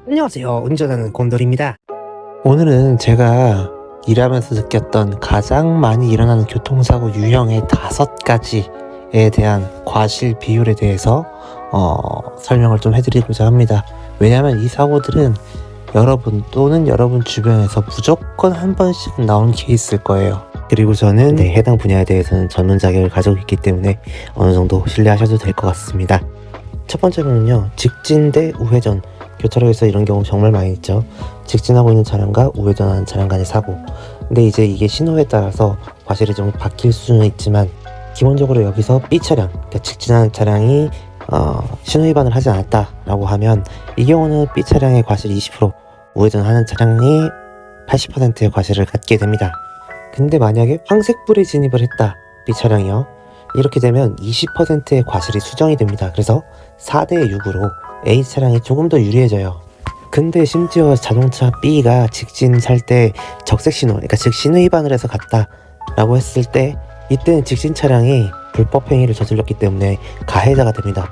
안녕하세요. 운전하는 곰돌이입니다. 오늘은 제가 일하면서 느꼈던 가장 많이 일어나는 교통사고 유형의 5가지에 대한 과실 비율에 대해서 설명을 좀 해드리고자 합니다. 왜냐하면 이 사고들은 여러분 또는 여러분 주변에서 무조건 한 번씩은 나온 케이스일 거예요. 그리고 저는 해당 분야에 대해서는 전문 자격을 가지고 있기 때문에 어느 정도 신뢰하셔도 될 것 같습니다. 첫 번째로는요, 직진 대 우회전. 교차로에서 이런 경우 정말 많이 있죠. 직진하고 있는 차량과 우회전하는 차량 간의 사고. 근데 이제 이게 신호에 따라서 과실이 좀 바뀔 수는 있지만, 기본적으로 여기서 B 차량, 그러니까 직진하는 차량이 신호 위반을 하지 않았다라고 하면, 이 경우는 B 차량의 과실이 20%, 우회전하는 차량이 80%의 과실을 갖게 됩니다. 근데 만약에 황색불에 진입을 했다, B 차량이요, 이렇게 되면 20%의 과실이 수정이 됩니다. 그래서 4대 6으로 A 차량이 조금 더 유리해져요. 근데 심지어 자동차 B가 직진할 때 적색 신호, 그러니까 즉 신호 위반을 해서 갔다 라고 했을 때, 이때는 직진 차량이 불법 행위를 저질렀기 때문에 가해자가 됩니다.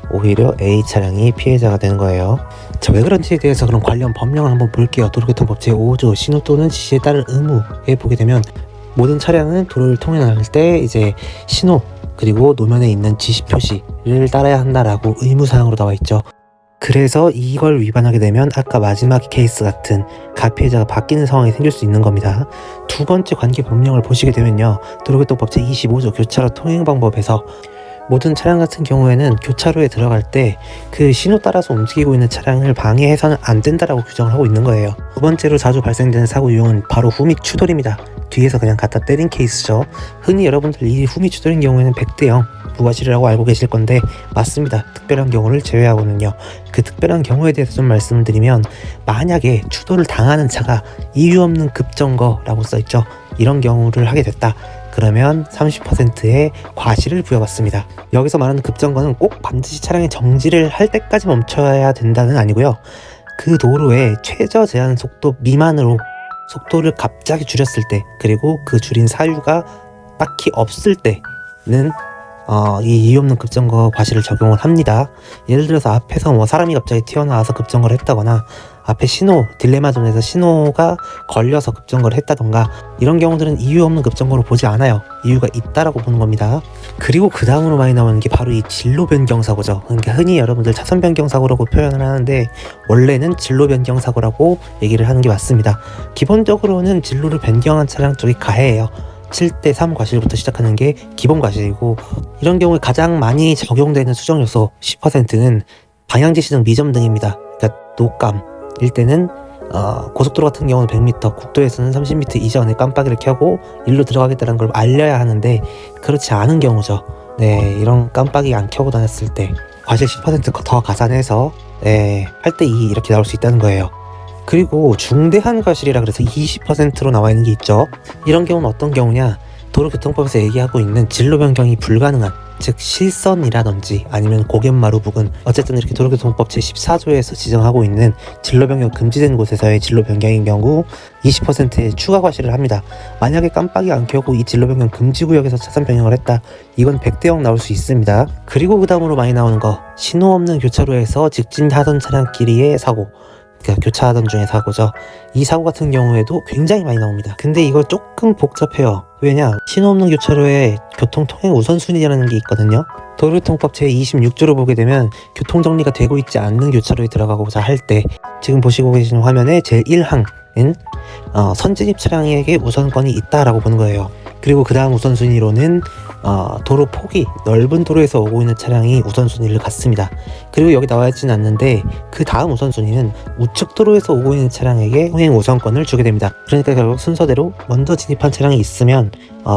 오히려 A 차량이 피해자가 되는 거예요. 자, 왜 그런지에 대해서 그럼 관련 법령을 한번 볼게요. 도로교통법 제5조 신호 또는 지시에 따른 의무에 보게 되면, 모든 차량은 도로를 통행할 때 이제 신호 그리고 노면에 있는 지시 표시를 따라야 한다라고 의무사항으로 나와 있죠. 그래서 이걸 위반하게 되면 아까 마지막 케이스 같은 가피해자가 바뀌는 상황이 생길 수 있는 겁니다. 두 번째 관계 법령을 보시게 되면요, 도로교통법 제25조 교차로 통행방법에서 모든 차량 같은 경우에는 교차로에 들어갈 때 그 신호 따라서 움직이고 있는 차량을 방해해서는 안 된다라고 규정을 하고 있는 거예요. 두 번째로 자주 발생되는 사고 유형은 바로 후미 추돌입니다. 뒤에서 그냥 갖다 때린 케이스죠. 흔히 여러분들 이 후미 추돌인 경우에는 100대 0 부과실이라고 알고 계실 건데, 맞습니다. 특별한 경우를 제외하고는요. 그 특별한 경우에 대해서 좀 말씀을 드리면, 만약에 추돌을 당하는 차가 이유 없는 급정거라고 써있죠. 이런 경우를 하게 됐다, 그러면 30%의 과실을 부여받습니다. 여기서 말하는 급정거는 꼭 반드시 차량이 정지를 할 때까지 멈춰야 된다는 아니고요. 그 도로의 최저 제한 속도 미만으로 속도를 갑자기 줄였을 때, 그리고 그 줄인 사유가 딱히 없을 때는 이 이유 없는 급정거 과실을 적용을 합니다. 예를 들어서 앞에서 사람이 갑자기 튀어나와서 급정거를 했다거나, 앞에 신호, 딜레마 존에서 신호가 걸려서 급정거를 했다던가, 이런 경우들은 이유 없는 급정거로 보지 않아요. 이유가 있다라고 보는 겁니다. 그리고 그 다음으로 많이 나오는 게 바로 이 진로 변경 사고죠. 그러니까 흔히 여러분들 차선 변경 사고라고 표현을 하는데, 원래는 진로 변경 사고라고 얘기를 하는 게 맞습니다. 기본적으로는 진로를 변경한 차량 쪽이 가해예요. 7대 3 과실부터 시작하는 게 기본 과실이고, 이런 경우에 가장 많이 적용되는 수정 요소 10%는 방향지시 등 미점 등입니다. 그러니까 노깜일 때는 고속도로 같은 경우는 100m, 국도에서는 30m 이전에 깜빡이를 켜고 일로 들어가겠다는 걸 알려야 하는데, 그렇지 않은 경우죠. 네, 이런 깜빡이 안 켜고 다녔을 때 과실 10%더 가산해서 8대 2 이렇게 나올 수 있다는 거예요. 그리고 중대한 과실이라 그래서 20%로 나와 있는 게 있죠. 이런 경우는 어떤 경우냐, 도로교통법에서 얘기하고 있는 진로 변경이 불가능한, 즉 실선이라든지 아니면 고갯마루 부근, 어쨌든 이렇게 도로교통법 제14조에서 지정하고 있는 진로 변경 금지된 곳에서의 진로 변경인 경우 20%의 추가 과실을 합니다. 만약에 깜빡이 안 켜고 이 진로 변경 금지 구역에서 차선 변경을 했다, 이건 100대 0 나올 수 있습니다. 그리고 그 다음으로 많이 나오는 거, 신호 없는 교차로에서 직진하던 차량끼리의 사고, 그러니까 교차하던 중에 사고죠. 이 사고 같은 경우에도 굉장히 많이 나옵니다. 근데 이거 조금 복잡해요. 왜냐, 신호 없는 교차로에 교통통행 우선순위라는 게 있거든요. 도로교통법 제26조를 보게 되면, 교통정리가 되고 있지 않는 교차로에 들어가고자 할 때, 지금 보시고 계시는 화면에 제1항은 선진입 차량에게 우선권이 있다라고 보는 거예요. 그리고 그 다음 우선순위로는 도로 폭이 넓은 도로에서 오고 있는 차량이 우선순위를 갖습니다. 그리고 여기 나와 있지는 않는데, 그 다음 우선순위는 우측 도로에서 오고 있는 차량에게 통행 우선권을 주게 됩니다. 그러니까 결국 순서대로 먼저 진입한 차량이 있으면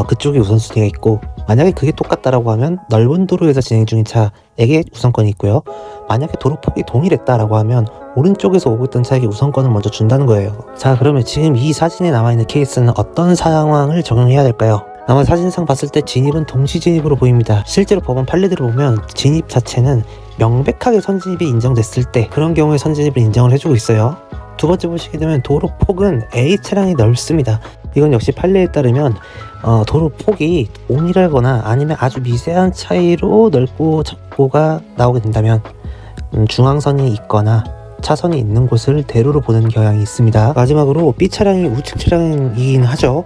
그쪽이 우선순위가 있고, 만약에 그게 똑같다라고 하면 넓은 도로에서 진행 중인 차에게 우선권이 있고요. 만약에 도로 폭이 동일했다라고 하면 오른쪽에서 오고 있던 차에게 우선권을 먼저 준다는 거예요. 자, 그러면 지금 이 사진에 나와 있는 케이스는 어떤 상황을 적용해야 될까요? 아마 사진상 봤을 때 진입은 동시 진입으로 보입니다. 실제로 법원 판례들을 보면 진입 자체는 명백하게 선진입이 인정됐을 때, 그런 경우에 선진입을 인정을 해주고 있어요. 두 번째 보시게 되면 도로 폭은 A 차량이 넓습니다. 이건 역시 판례에 따르면 도로 폭이 동일하거나 아니면 아주 미세한 차이로 넓고 적고가 나오게 된다면, 중앙선이 있거나 차선이 있는 곳을 대로로 보는 경향이 있습니다. 마지막으로 B 차량이 우측 차량이긴 하죠.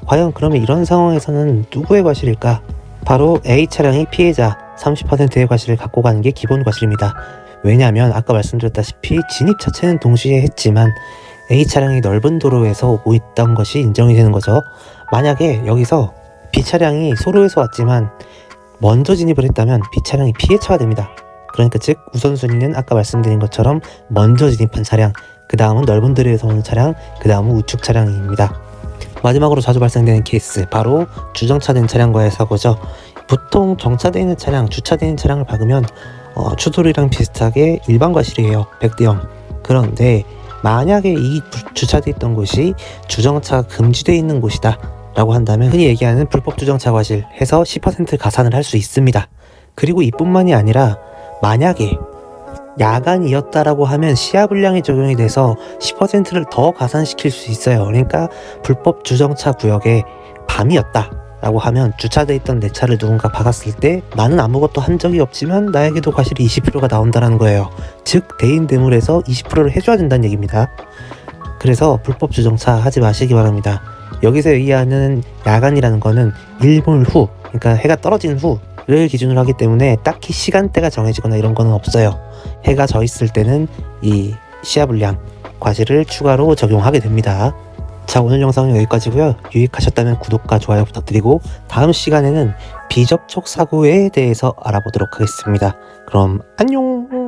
과연 그러면 이런 상황에서는 누구의 과실일까? 바로 A 차량이 피해자 30%의 과실을 갖고 가는 게 기본 과실입니다. 왜냐하면 아까 말씀드렸다시피 진입 자체는 동시에 했지만 A 차량이 넓은 도로에서 오고 있던 것이 인정이 되는 거죠. 만약에 여기서 B 차량이 소로에서 왔지만 먼저 진입을 했다면 B 차량이 피해차가 됩니다. 그러니까 즉 우선순위는 아까 말씀드린 것처럼 먼저 진입한 차량, 그 다음은 넓은 도로에서 오는 차량, 그 다음은 우측 차량입니다. 마지막으로 자주 발생되는 케이스, 바로 주정차된 차량과의 사고죠. 보통 정차되어 있는 차량, 주차되어 있는 차량을 박으면 추돌이랑 비슷하게 일반 과실이에요. 100대 0. 그런데 만약에 이 주차되어 있던 곳이 주정차가 금지되어 있는 곳이다 라고 한다면 흔히 얘기하는 불법 주정차 과실 해서 10% 가산을 할 수 있습니다. 그리고 이뿐만이 아니라 만약에 야간이었다라고 하면 시야불량이 적용이 돼서 10%를 더 가산시킬 수 있어요. 그러니까 불법 주정차 구역에 밤이었다 라고 하면 주차돼 있던 내 차를 누군가 박았을 때 나는 아무것도 한 적이 없지만 나에게도 과실이 20%가 나온다는 거예요. 즉 대인대물에서 20%를 해줘야 된다는 얘기입니다. 그래서 불법 주정차 하지 마시기 바랍니다. 여기서 얘기하는 야간이라는 거는 일몰 후, 그러니까 해가 떨어진 후를 기준으로 하기 때문에 딱히 시간대가 정해지거나 이런 거는 없어요. 해가 져 있을 때는 이 시야불량 과실을 추가로 적용하게 됩니다. 자, 오늘 영상은 여기까지고요. 유익하셨다면 구독과 좋아요 부탁드리고 다음 시간에는 비접촉 사고에 대해서 알아보도록 하겠습니다. 그럼 안녕.